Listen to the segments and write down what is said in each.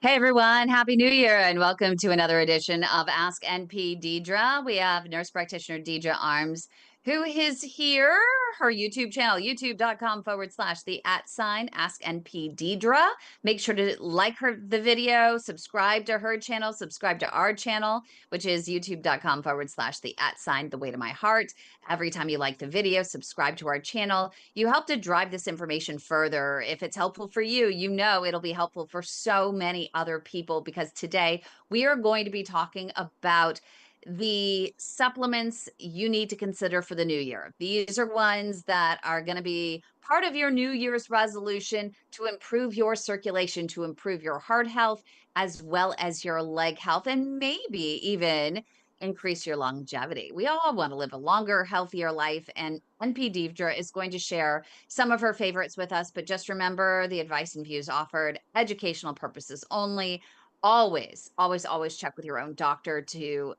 Hey everyone, Happy New Year and welcome to another edition of Ask NP Deidre. We have nurse practitioner Deidre Arms, who is here, her YouTube channel, youtube.com/the @Ask NP Deidre. Make sure to like the video, subscribe to her channel, subscribe to our channel, which is youtube.com/the @the way to my heart. Every time you like the video, subscribe to our channel. You help to drive this information further. If it's helpful for you, you know it'll be helpful for so many other people, because today we are going to be talking about the supplements you need to consider for the new year. These are ones that are going to be part of your New Year's resolution to improve your circulation, to improve your heart health, as well as your leg health, and maybe even increase your longevity. We all want to live a longer, healthier life, and NP Deidre is going to share some of her favorites with us. But just remember, the advice and views offered, educational purposes only. Always, always, always check with your own doctor to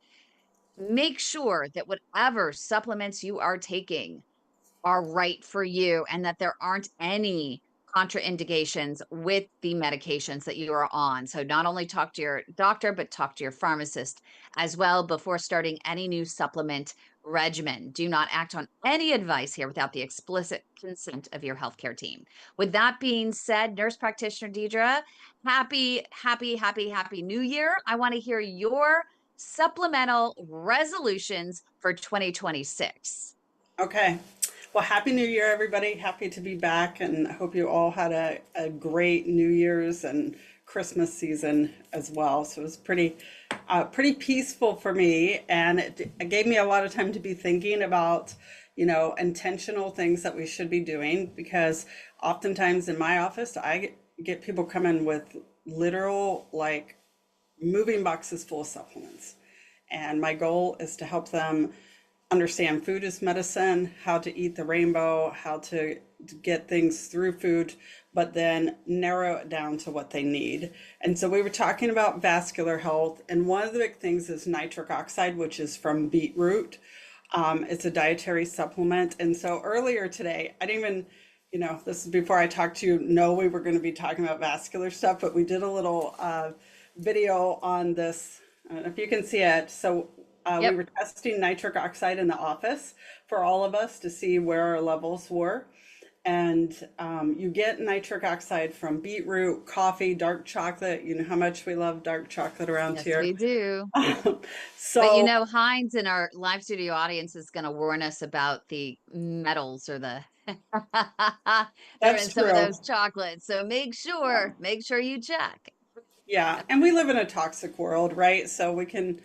make sure that whatever supplements you are taking are right for you and that there aren't any contraindications with the medications that you are on. So not only talk to your doctor, but talk to your pharmacist as well before starting any new supplement regimen. Do not act on any advice here without the explicit consent of your healthcare team. With that being said, nurse practitioner Deidre, happy New Year. I want to hear your supplemental resolutions for 2026. Okay. Well, Happy New Year, everybody. Happy to be back, and I hope you all had a great New Year's and Christmas season as well. So it was pretty peaceful for me, and it gave me a lot of time to be thinking about, intentional things that we should be doing, because oftentimes in my office, I get people coming with literal, like, moving boxes full of supplements. And my goal is to help them understand food is medicine, how to eat the rainbow, how to get things through food, but then narrow it down to what they need. And so we were talking about vascular health, and one of the big things is nitric oxide, which is from beetroot. It's a dietary supplement. And so earlier today, I didn't even, this is before I talked to you, know we were going to be talking about vascular stuff, but we did a little video on this. I don't know if you can see it. So we were testing nitric oxide in the office for all of us to see where our levels were. And you get nitric oxide from beetroot, coffee, dark chocolate. You know how much we love dark chocolate around Yes, here. we do. So, But Heinz in our live studio audience is going to warn us about the metals or the that are in that's some of true. those chocolates. So make sure you check. Yeah. And we live in a toxic world, right? So we can,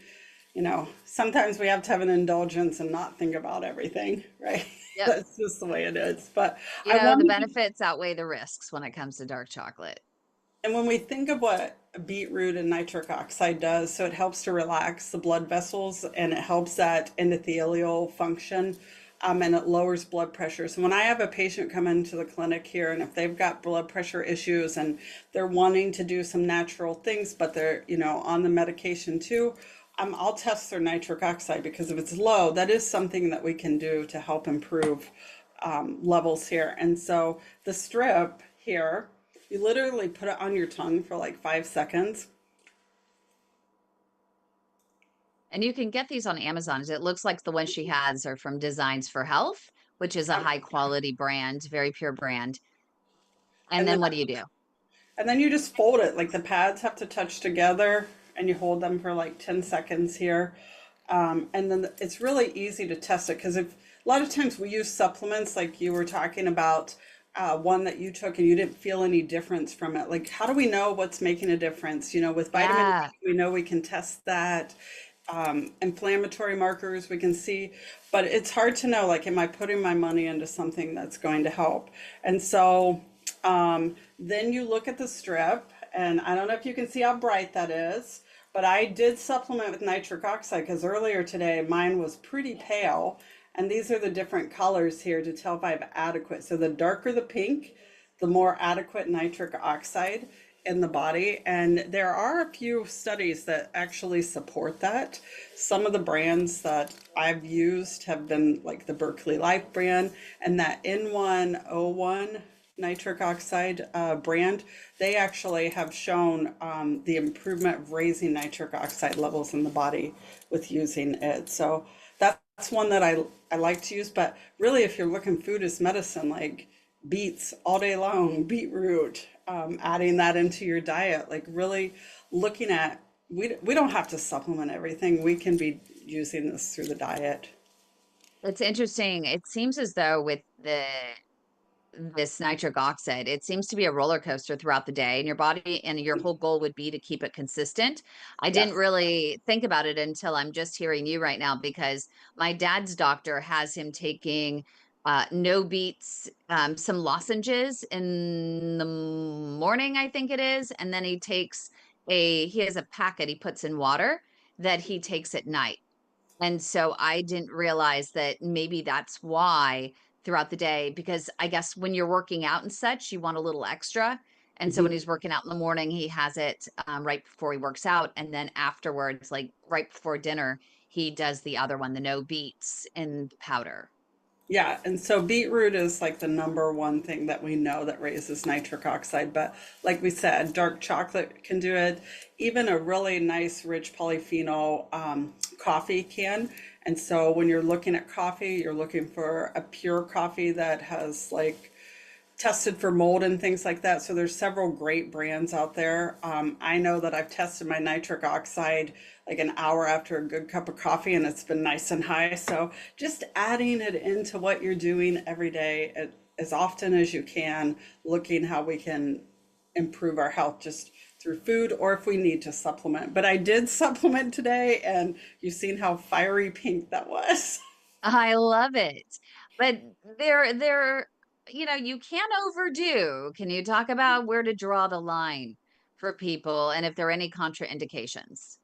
sometimes we have to have an indulgence and not think about everything, right? Yep. That's just the way it is. But The benefits outweigh the risks when it comes to dark chocolate. and when we think of what beetroot and nitric oxide does, so it helps to relax the blood vessels, and it helps that endothelial function, and it lowers blood pressure. So when I have a patient come into the clinic here, and if they've got blood pressure issues and they're wanting to do some natural things, but they're, on the medication too, I'll test their nitric oxide, because if it's low, that is something that we can do to help improve levels here. And so the strip here, you literally put it on your tongue for like 5 seconds. And you can get these on Amazon. It looks like the ones she has are from Designs for Health, which is a high quality brand, very pure brand. And And then then what do you do? you just fold it, like the pads have to touch together, and you hold them for like 10 seconds here. And then it's really easy to test it, because if a lot of times we use supplements, like you were talking about, one that you took and you didn't feel any difference from it. Like, how do we know what's making a difference? With vitamin Yeah. D, we know we can test that. Inflammatory markers we can see, but it's hard to know, like, am I putting my money into something that's going to help? And so then you look at the strip, and I don't know if you can see how bright that is, but I did supplement with nitric oxide, because earlier today mine was pretty pale. And these are the different colors here to tell if I have adequate. So the darker the pink, the more adequate nitric oxide in the body. And there are a few studies that actually support that. Some of the brands that I've used have been like the Berkeley Life brand, and that N101 nitric oxide brand, they actually have shown the improvement of raising nitric oxide levels in the body with using it. So that's one that I like to use. But really, if you're looking food as medicine, like beets all day long, beetroot, adding that into your diet, like really looking at, we don't have to supplement everything. We can be using this through the diet. It's interesting. It seems as though with this nitric oxide, it seems to be a roller coaster throughout the day, and your body and your whole goal would be to keep it consistent. I didn't Yes. really think about it until I'm just hearing you right now, because my dad's doctor has him taking no beets, some lozenges in the morning, I think it is, and then he has a packet he puts in water that he takes at night. And so I didn't realize that maybe that's why throughout the day, because I guess when you're working out and such, you want a little extra. And so when Mhm. he's working out in the morning, he has it right before he works out. And then afterwards, like right before dinner, he does the other one, the no beets in powder. Yeah, and so beetroot is like the number one thing that we know that raises nitric oxide. But like we said, dark chocolate can do it. Even a really nice, rich polyphenol coffee can. And so when you're looking at coffee, you're looking for a pure coffee that has like tested for mold and things like that. So there's several great brands out there. I know that I've tested my nitric oxide like an hour after a good cup of coffee, and it's been nice and high. So just adding it into what you're doing every day as often as you can, looking how we can improve our health just through food or if we need to supplement. But I did supplement today, and you've seen how fiery pink that was. I love it. But there, you can't overdo. Can you talk about where to draw the line for people and if there are any contraindications?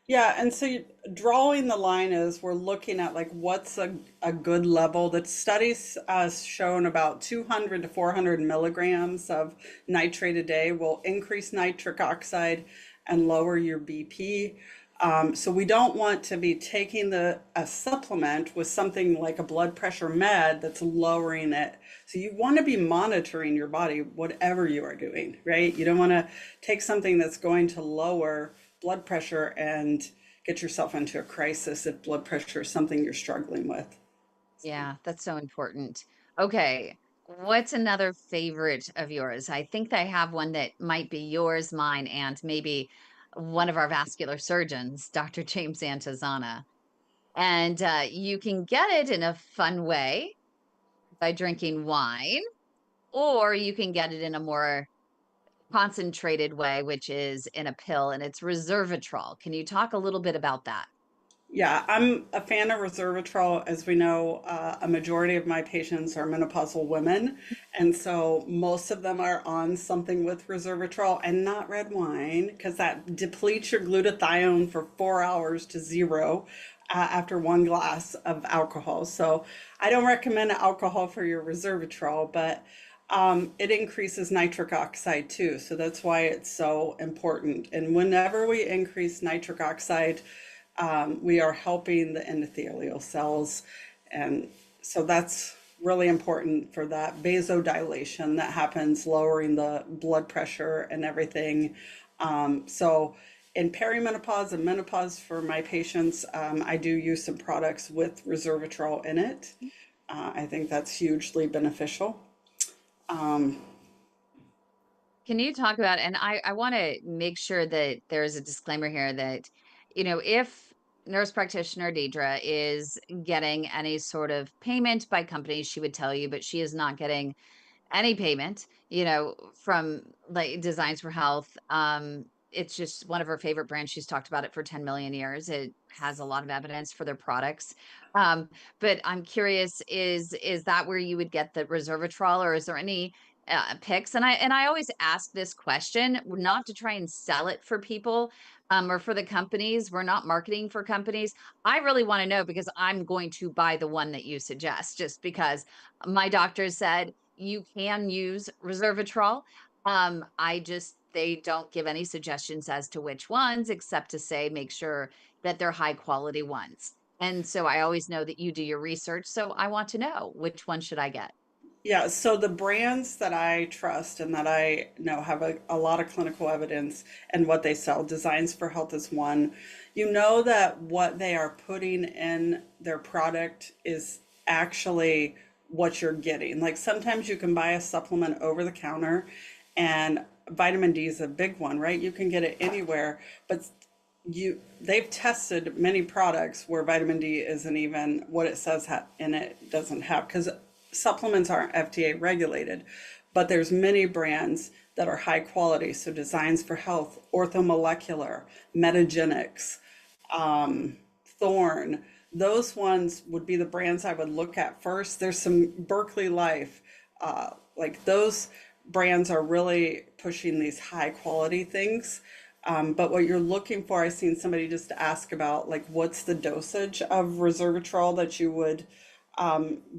Yeah, and so drawing the line is we're looking at like what's a good level. The studies shown about 200 to 400 milligrams of nitrate a day will increase nitric oxide and lower your BP. So we don't want to be taking a supplement with something like a blood pressure med that's lowering it. So you want to be monitoring your body, whatever you are doing, right? You don't want to take something that's going to lower blood pressure and get yourself into a crisis if blood pressure is something you're struggling with. So, Yeah, that's so important. Okay. What's another favorite of yours? I think I have one that might be yours, mine, and maybe one of our vascular surgeons, Dr. James Antizana. And you can get it in a fun way by drinking wine, or you can get it in a more concentrated way, which is in a pill, and it's resveratrol. Can you talk a little bit about that? yeah, I'm a fan of resveratrol. As we know, a majority of my patients are menopausal women, and so most of them are on something with resveratrol and not red wine because that depletes your glutathione for 4 hours to zero after one glass of alcohol. So I don't recommend alcohol for your resveratrol, but it increases nitric oxide too. So that's why it's so important. And whenever we increase nitric oxide, we are helping the endothelial cells. And so that's really important for that vasodilation that happens, lowering the blood pressure and everything. So in perimenopause and menopause for my patients, I do use some products with resveratrol in it. I think that's hugely beneficial. Can you talk about, and I want to make sure that there's a disclaimer here that, if nurse practitioner Deidre is getting any sort of payment by companies, she would tell you, but she is not getting any payment, from like Designs for Health. It's just one of her favorite brands. She's talked about it for 10 million years. It has a lot of evidence for their products. Um, but I'm curious, is that where you would get the resveratrol, or is there any picks? And I always ask this question not to try and sell it for people, or for the companies. We're not marketing for companies. I really want to know, because I'm going to buy the one that you suggest, just because my doctor said you can use resveratrol. They don't give any suggestions as to which ones, except to say make sure that they're high quality ones. And so I always know that you do your research. So I want to know, which one should I get? Yeah, so the brands that I trust and that I know have a lot of clinical evidence and what they sell, Designs for Health is one. You know that what they are putting in their product is actually what you're getting. Like sometimes you can buy a supplement over the counter, and vitamin D is a big one, right? You can get it anywhere, but they've tested many products where vitamin D isn't even what it says in it doesn't have, because supplements aren't FDA regulated, but there's many brands that are high quality. So Designs for Health, Orthomolecular, Metagenics, Thorne, those ones would be the brands I would look at first. There's some Berkeley Life, like those brands are really pushing these high quality things. But what you're looking for, I've seen somebody just ask about like what's the dosage of resveratrol that you would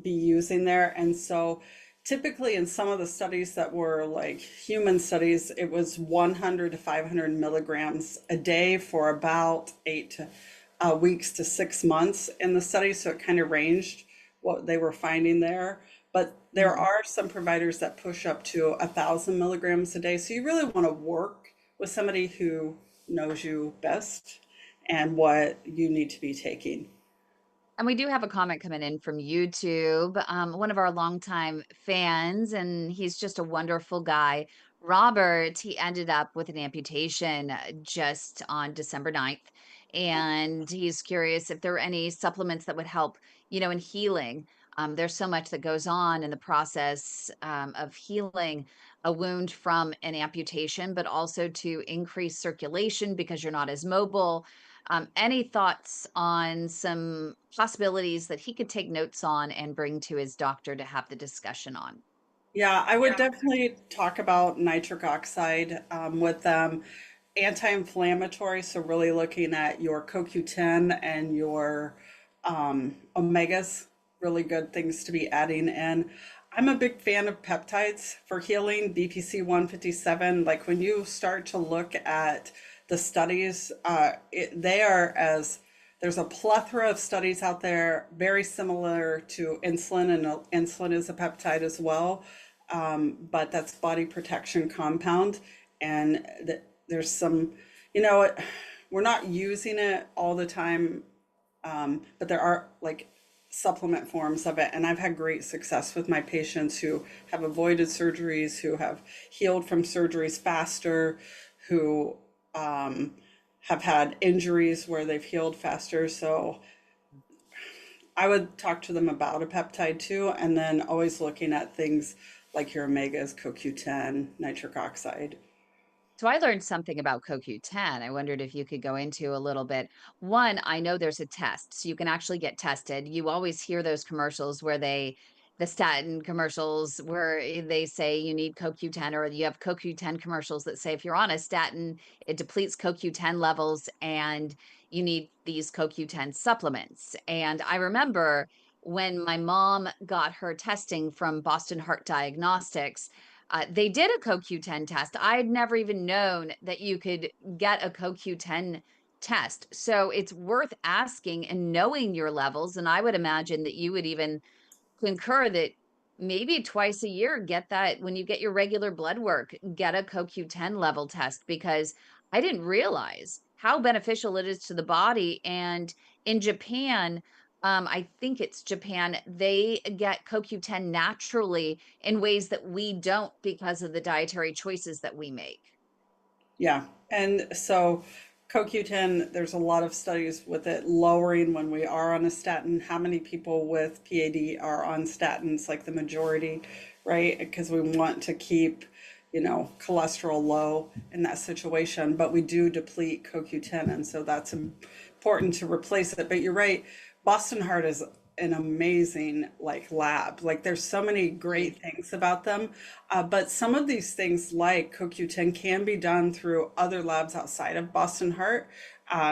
be using there. And so typically in some of the studies that were like human studies, it was 100 to 500 milligrams a day for about 8 weeks to 6 months in the study. So it kind of ranged what they were finding there. But there Mhm. are some providers that push up to 1,000 milligrams a day. So you really want to work with somebody who knows you best and what you need to be taking. And we do have a comment coming in from YouTube. One of our longtime fans, and he's just a wonderful guy. Robert, he ended up with an amputation just on December 9th. And he's curious if there are any supplements that would help, in healing. There's so much that goes on in the process of healing a wound from an amputation, but also to increase circulation because you're not as mobile. Any thoughts on some possibilities that he could take notes on and bring to his doctor to have the discussion on? Yeah, I would definitely talk about nitric oxide with them. Anti-inflammatory, so really looking at your CoQ10 and your omegas, really good things to be adding in. I'm a big fan of peptides for healing, BPC 157. Like when you start to look at the studies, they are as there's a plethora of studies out there, very similar to insulin, and insulin is a peptide as well, but that's body protection compound. And there's some, you know, we're not using it all the time, but there are like supplement forms of it. And I've had great success with my patients who have avoided surgeries, who have healed from surgeries faster, who have had injuries where they've healed faster. So I would talk to them about a peptide too, and then always looking at things like your omegas, CoQ10, nitric oxide. So I learned something about CoQ10. I wondered if you could go into a little bit. One, I know there's a test, so you can actually get tested. You always hear those commercials where the statin commercials where they say you need CoQ10, or you have CoQ10 commercials that say if you're on a statin, it depletes CoQ10 levels and you need these CoQ10 supplements. And I remember when my mom got her testing from Boston Heart Diagnostics, they did a CoQ10 test. I'd never even known that you could get a CoQ10 test. So it's worth asking and knowing your levels. And I would imagine that you would even concur that maybe twice a year, get that when you get your regular blood work, get a CoQ10 level test, because I didn't realize how beneficial it is to the body. And in Japan, I think it's Japan, they get CoQ10 naturally in ways that we don't because of the dietary choices that we make. Yeah. And so CoQ10, there's a lot of studies with it lowering when we are on a statin. How many people with PAD are on statins? Like the majority, right? Because we want to keep, cholesterol low in that situation, but we do deplete CoQ10. And so that's important to replace it. But you're right. Boston Heart is an amazing like lab. Like there's so many great things about them, but some of these things like CoQ10 can be done through other labs outside of Boston Heart.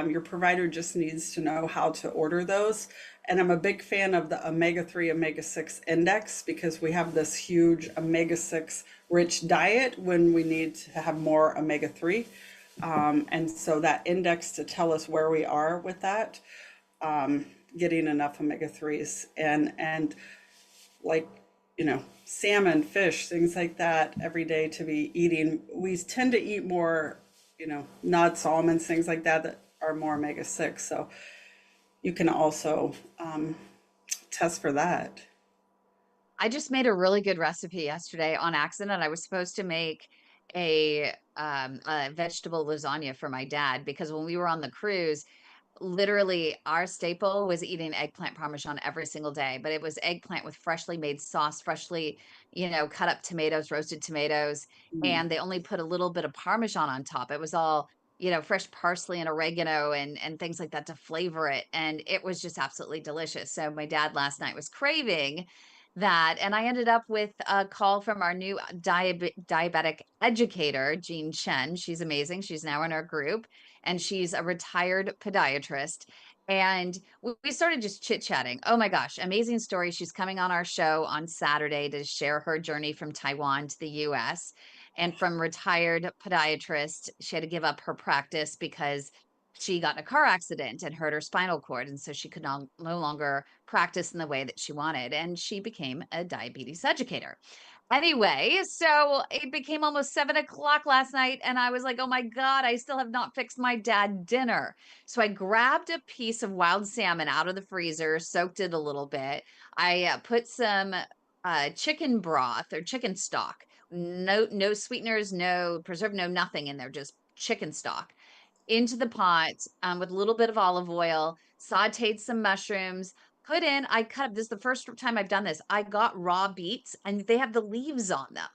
Your provider just needs to know how to order those. And I'm a big fan of the omega-3, omega-6 index because we have this huge omega-6 rich diet when we need to have more omega-3. And so that index to tell us where we are with that, getting enough omega-3s and like salmon, fish, things like that every day to be eating. We tend to eat more, nuts, almonds, things like that that are more omega-6. So you can also test for that. I just made a really good recipe yesterday on accident. I was supposed to make a vegetable lasagna for my dad because when we were on the cruise, literally our staple was eating eggplant parmesan every single day, but it was eggplant with freshly made sauce, freshly, cut up tomatoes, roasted tomatoes, Mm. and they only put a little bit of parmesan on top. It was all, fresh parsley and oregano and things like that to flavor it, and it was just absolutely delicious. So my dad last night was craving that, and I ended up with a call from our new diabetic educator, Jean Chen. She's amazing. She's now in our group and she's a retired podiatrist. And we started just chit chatting. Oh my gosh, amazing story. She's coming on our show on Saturday to share her journey from Taiwan to the US. And from retired podiatrist, she had to give up her practice because she got in a car accident and hurt her spinal cord. And so she could no longer practice in the way that she wanted. And she became a diabetes educator. Anyway, so it became almost 7 o'clock last night, and I was like, oh my God, I still have not fixed my dad dinner. So I grabbed a piece of wild salmon out of the freezer, soaked it a little bit. I put some chicken broth or chicken stock, no sweeteners, no preserve, no nothing in there, just chicken stock into the pot with a little bit of olive oil, sauteed some mushrooms, I cut up, this is the first time I've done this. I got raw beets and they have the leaves on them.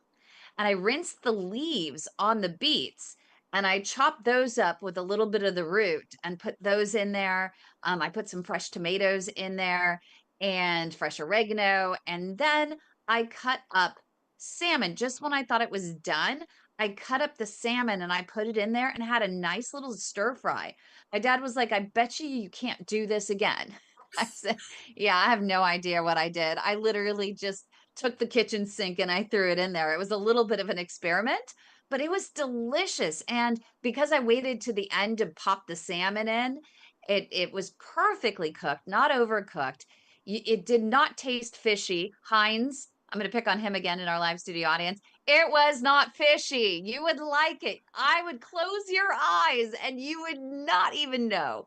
And I rinsed the leaves on the beets and I chopped those up with a little bit of the root and put those in there. I put some fresh tomatoes in there and fresh oregano. And then I cut up salmon just when I thought it was done. I cut up the salmon and I put it in there and had a nice little stir fry. My dad was like, I bet you can't do this again. I said, yeah, I have no idea what I did. I literally just took the kitchen sink and I threw it in there. It was a little bit of an experiment, but it was delicious. And because I waited to the end to pop the salmon in, it was perfectly cooked, not overcooked. It did not taste fishy. Heinz, I'm going to pick on him again in our live studio audience. It was not fishy. You would like it. I would close your eyes and you would not even know.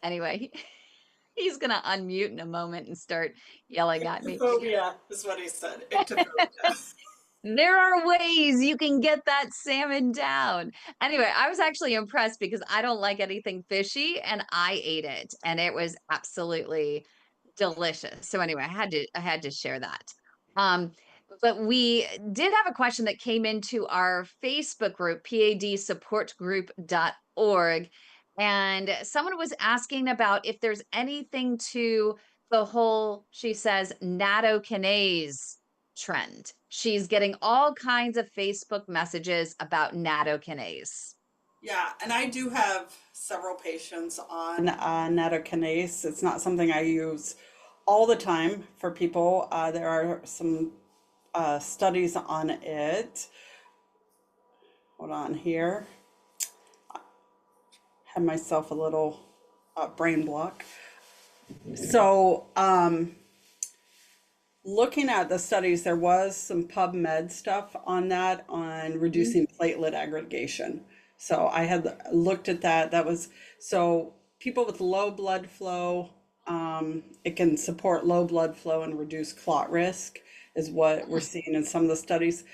Anyway, he's going to unmute in a moment and start yelling at me. Ictophobia is what he said. Ictophobia. There are ways you can get that salmon down. Anyway, I was actually impressed because I don't like anything fishy and I ate it and it was absolutely delicious. So anyway, I had to share that. Um, but we did have a question that came into our Facebook group, padsupportgroup.org, and someone was asking about if there's anything to the whole, she says, nattokinase trend. She's getting all kinds of Facebook messages about nattokinase. Yeah, and I do have several patients on nattokinase. It's not something I use all the time for people. There are some studies on it. Hold on here. Had myself a little brain block. So, looking at the studies, there was some PubMed stuff on that on reducing platelet aggregation. So I had looked at that. That was so people with low blood flow, it can support low blood flow and reduce clot risk, is what we're seeing in some of the studies.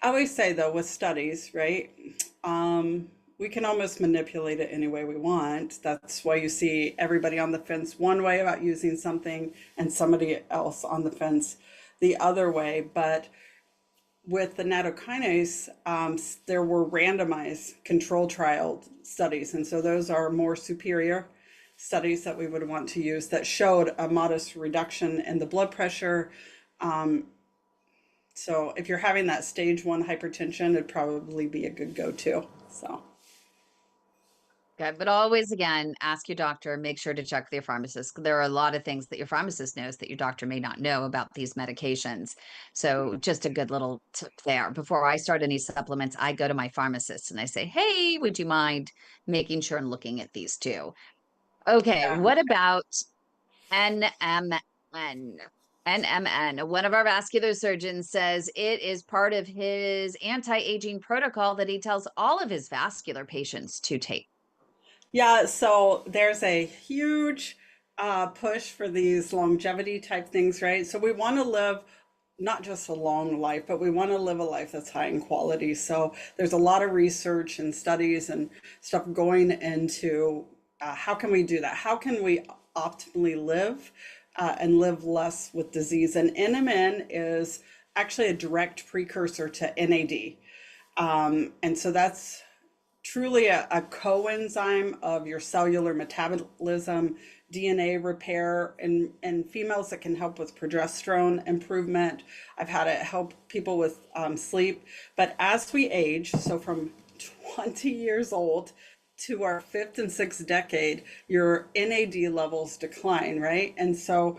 I always say though, with studies, right? We can almost manipulate it any way we want. That's why you see everybody on the fence one way about using something and somebody else on the fence the other way. But with the nattokinase, there were randomized control trial studies. And so those are more superior studies that we would want to use that showed a modest reduction in the blood pressure. So if you're having that stage 1 hypertension, it'd probably be a good go-to. So. Okay, but always, again, ask your doctor, make sure to check with your pharmacist. There are a lot of things that your pharmacist knows that your doctor may not know about these medications. So just a good little tip there. Before I start any supplements, I go to my pharmacist and I say, hey, would you mind making sure and looking at these too? Okay, Yeah. what about NMN? NMN. One of our vascular surgeons says it is part of his anti-aging protocol that he tells all of his vascular patients to take. Yeah, so there's a huge push for these longevity type things, right? So we want to live not just a long life, but we want to live a life that's high in quality. So there's a lot of research and studies and stuff going into how can we do that? How can we optimally live and live less with disease? And NMN is actually a direct precursor to NAD. And so that's truly a coenzyme of your cellular metabolism, DNA repair, and females that can help with progesterone improvement. I've had it help people with sleep. But as we age, so from 20 years old to our fifth and sixth decade, your NAD levels decline, right? And so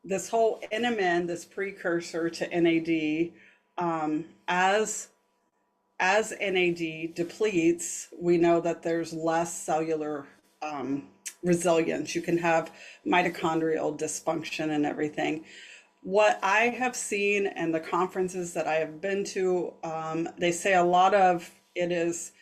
this whole NMN, this precursor to NAD, as NAD depletes, we know that there's less cellular resilience. You can have mitochondrial dysfunction and everything. What I have seen and the conferences that I have been to, they say a lot of it is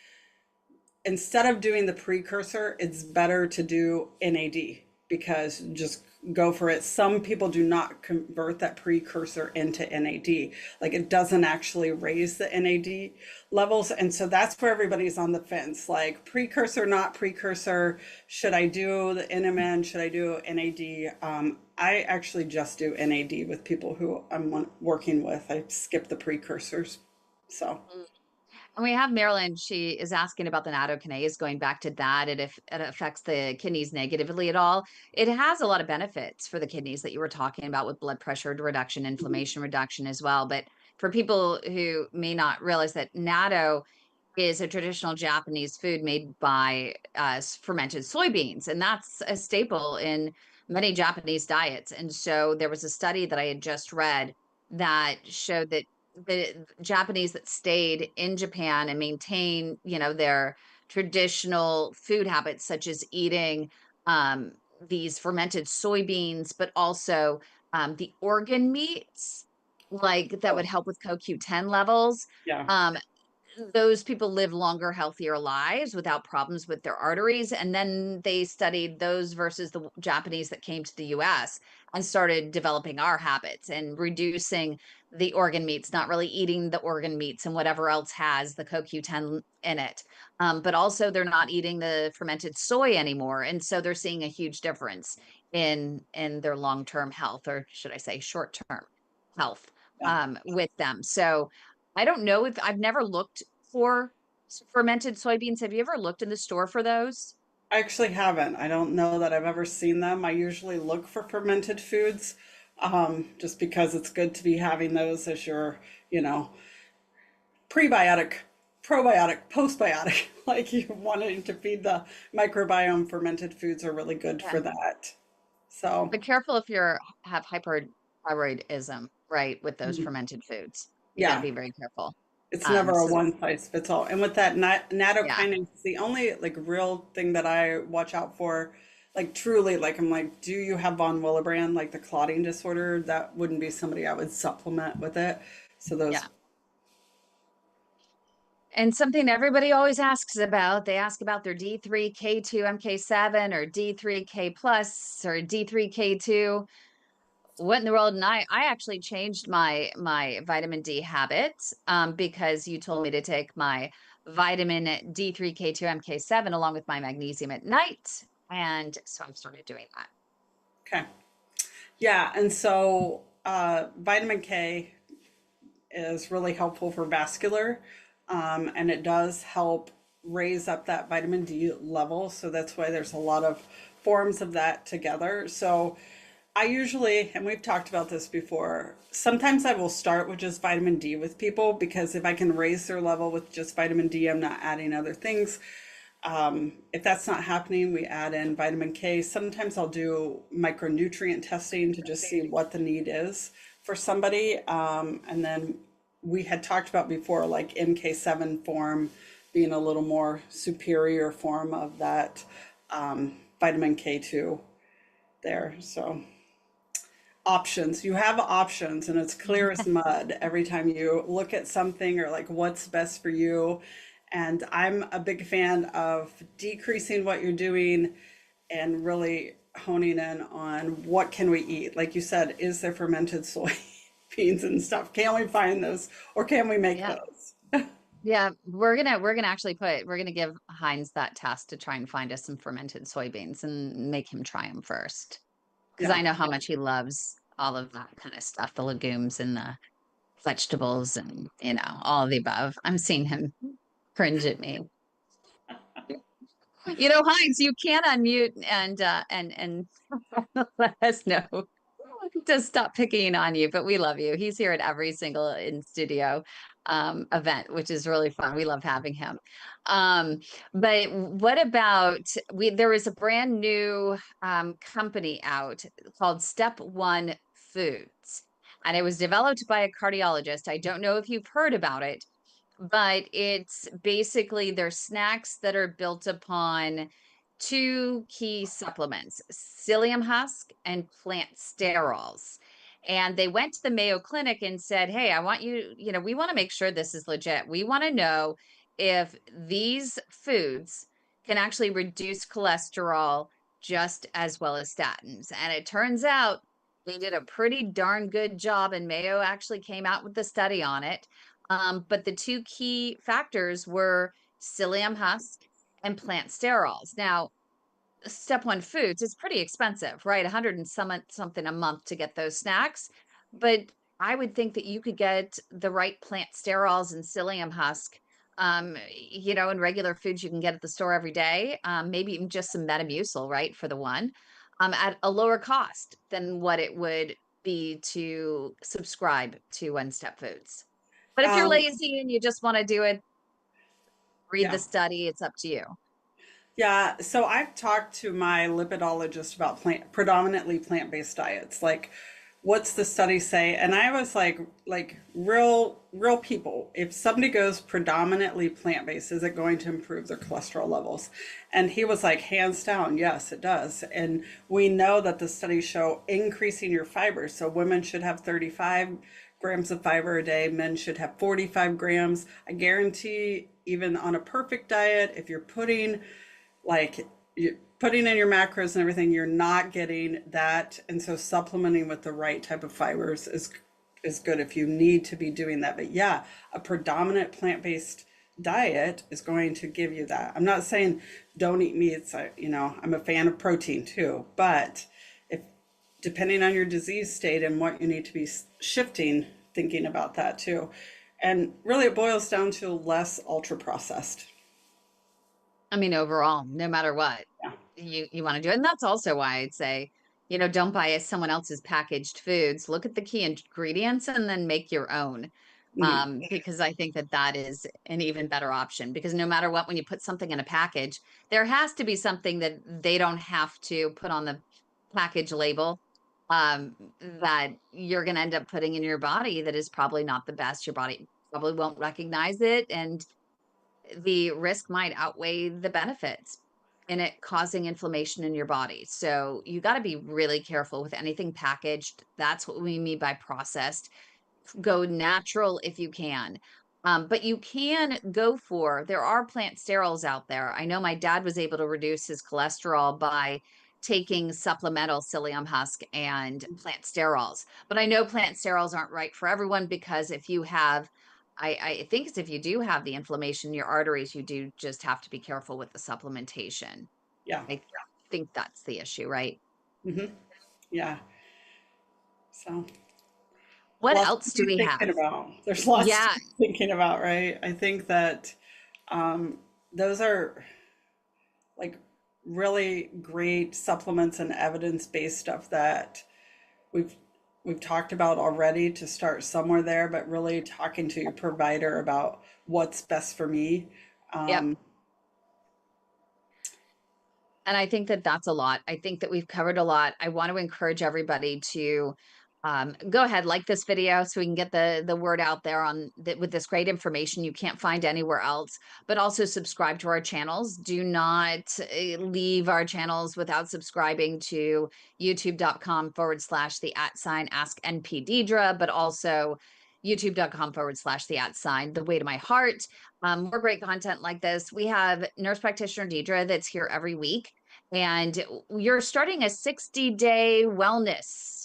instead of doing the precursor, it's better to do NAD because just go for it. Some people do not convert that precursor into NAD. Like it doesn't actually raise the NAD levels. And so that's where everybody's on the fence. Like precursor, not precursor. Should I do the NMN? Should I do NAD? I actually just do NAD with people who I'm working with. I skip the precursors. So. And we have Marilyn, she is asking about the nattokinase, going back to that, and if it affects the kidneys negatively at all. It has a lot of benefits for the kidneys that you were talking about with blood pressure reduction, inflammation reduction as well. But for people who may not realize that natto is a traditional Japanese food made by fermented soybeans, and that's a staple in many Japanese diets. And so there was a study that I had just read that showed that the Japanese that stayed in Japan and maintain, their traditional food habits, such as eating these fermented soybeans, but also the organ meats, like that would Oh, help with CoQ10 levels. yeah. Um, those people live longer, healthier lives without problems with their arteries. And then they studied those versus the Japanese that came to the US and started developing our habits and reducing the organ meats, not really eating the organ meats and whatever else has the CoQ10 in it. But also, they're not eating the fermented soy anymore. And so they're seeing a huge difference in their long-term health, or should I say short-term health, Yeah. with them. So I don't know if I've never looked for fermented soybeans. Have you ever looked in the store for those? I actually haven't. I don't know that I've ever seen them. I usually look for fermented foods, just because it's good to be having those as your, you know, prebiotic, probiotic, postbiotic. Like you wanting to feed the microbiome, fermented foods are really good Yeah. for that. So, But careful if you're have hyperthyroidism, right, with those mhm. fermented foods. You got to Yeah, be very careful. it's never a So one size fits all. And with that yeah. nattokinase, the only like real thing that I watch out for, like truly, like I'm like, do you have von Willebrand, like the clotting disorder? That wouldn't be somebody I would supplement with it. So those, Yeah. And something everybody always asks about, they ask about their D3K2 MK7 or D3K plus or D3K2. What in the world? And I actually changed my vitamin D habits, because you told me to take my vitamin D3K2 MK7 along with my magnesium at night. And so I've started doing that. okay. Yeah, and so vitamin K is really helpful for vascular, and it does help raise up that vitamin D level. So that's why there's a lot of forms of that together. So I usually, and we've talked about this before, sometimes I will start with just vitamin D with people because if I can raise their level with just vitamin D, I'm not adding other things. If that's not happening, we add in vitamin K. Sometimes I'll do micronutrient testing to just see what the need is for somebody. And then we had talked about before, like MK7 form being a little more superior form of that vitamin K2 there. So options. You have options, and it's clear as mud every time you look at something or like what's best for you. And I'm a big fan of decreasing what you're doing and really honing in on what can we eat. Like you said, is there fermented soybeans and stuff? Can we find those or can we make Yeah. those? Yeah, we're gonna actually we're gonna give Heinz that task to try and find us some fermented soybeans and make him try them first. Because Yeah. I know how much he loves all of that kind of stuff, the legumes and the vegetables and, all of the above. I'm seeing him cringe at me. Heinz, you can unmute and let us know to stop picking on you, but we love you. He's here at every single in studio event, which is really fun. We love having him. Um, but what about there was a brand new company out called Step One Foods, and it was developed by a cardiologist. I don't know if you've heard about it, but it's basically their snacks that are built upon two key supplements, psyllium husk and plant sterols. And they went to the Mayo Clinic and said, hey, I want you, we want to make sure this is legit. We want to know if these foods can actually reduce cholesterol just as well as statins. And it turns out they did a pretty darn good job, and Mayo actually came out with the study on it. But the two key factors were psyllium husk and plant sterols. Now, Step One Foods is pretty expensive, right? 100 and something a month to get those snacks. But I would think that you could get the right plant sterols and psyllium husk, in regular foods you can get at the store every day. Maybe even just some Metamucil, right, for the one, at a lower cost than what it would be to subscribe to One Step Foods. But if you're Um, lazy and you just want to do it, read the yeah. study. It's up to you. Yeah, so I've talked to my lipidologist about predominantly plant-based diets. Like, what's the study say? And I was like real people. If somebody goes predominantly plant-based, is it going to improve their cholesterol levels? And he was like, hands down, yes, it does. And we know that the studies show increasing your fiber. So women should have 35 grams of fiber a day, men should have 45 grams. I guarantee, even on a perfect diet, if you're like you putting in your macros and everything, you're not getting that. And so supplementing with the right type of fibers is good if you need to be doing that. But yeah, a predominant plant-based diet is going to give you that. I'm not saying don't eat meats. I'm a fan of protein too, but if depending on your disease state and what you need to be shifting, thinking about that too. And really it boils down to less ultra processed. I mean, overall, no matter what Yeah. you want to do. And that's also why I'd say, don't buy someone else's packaged foods. Look at the key ingredients and then make your own. Mhm. Because I think that that is an even better option. Because no matter what, when you put something in a package, there has to be something that they don't have to put on the package label, that you're going to end up putting in your body that is probably not the best. Your body probably won't recognize it, and the risk might outweigh the benefits in it causing inflammation in your body. So you got to be really careful with anything packaged. That's what we mean by processed. Go natural if you can. But you can go there are plant sterols out there. I know my dad was able to reduce his cholesterol by taking supplemental psyllium husk and plant sterols. But I know plant sterols aren't right for everyone, because if you have, I think it's if you do have the inflammation in your arteries, you do just have to be careful with the supplementation. Yeah. I think that's the issue, right? Hmm. Yeah. So What lots to else do be we thinking have? about. There's lots to Yeah, be thinking about, right? I think that those are like really great supplements and evidence-based stuff that we've we've talked about already to start somewhere there, but really talking to your provider about what's best for me. yep. Um, And I think that that's a lot. I think that we've covered a lot. I want to encourage everybody to Go ahead, like this video so we can get the word out there with this great information you can't find anywhere else. But also subscribe to our channels. Do not leave our channels without subscribing to youtube.com/the @Ask NP Deidre, but also youtube.com/the @ the way to my heart. More great content like this. We have nurse practitioner Deidre that's here every week, and you're starting a 60-day wellness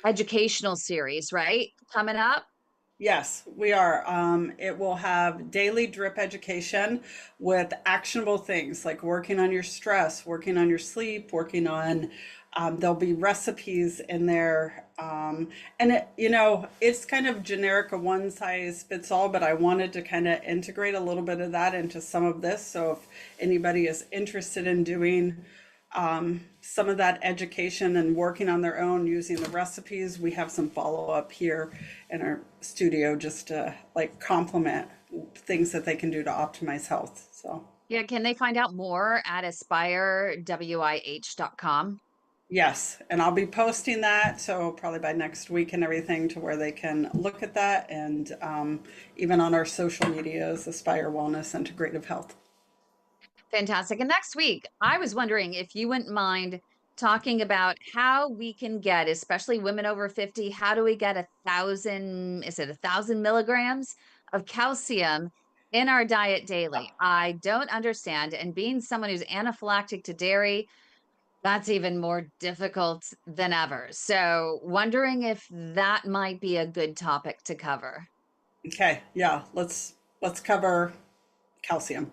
educational series, right? Coming up. Yes, we are. It will have daily drip education with actionable things like working on your stress, working on your sleep, working on, there'll be recipes in there. And it's kind of generic, a one size fits all, but I wanted to kind of integrate a little bit of that into some of this. So if anybody is interested in doing some of that education and working on their own using the recipes, we have some follow up here in our studio just to like complement things that they can do to optimize health. So Yeah, can they find out more at aspirewih.com? yes, and I'll be posting that, so probably by next week and everything, to where they can look at that, and even on our social medias, Aspire Wellness Integrative Health. Fantastic. And next week, I was wondering if you wouldn't mind talking about how we can get, especially women over 50, how do we get 1,000, is it 1,000 milligrams of calcium in our diet daily? I don't understand. And being someone who's anaphylactic to dairy, that's even more difficult than ever. So, wondering if that might be a good topic to cover. Okay, yeah, let's cover calcium.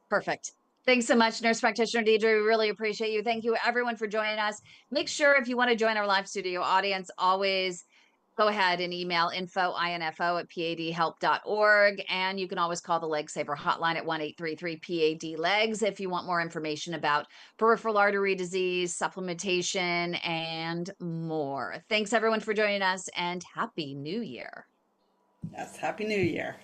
Perfect. Thanks so much, nurse practitioner Deidre. We really appreciate you. Thank you, everyone, for joining us. Make sure if you want to join our live studio audience, always go ahead and email info@padhelp.org. And you can always call the Leg Saver hotline at 1-833-PAD-LEGS if you want more information about peripheral artery disease, supplementation, and more. Thanks, everyone, for joining us, and Happy New Year. Yes, Happy New Year.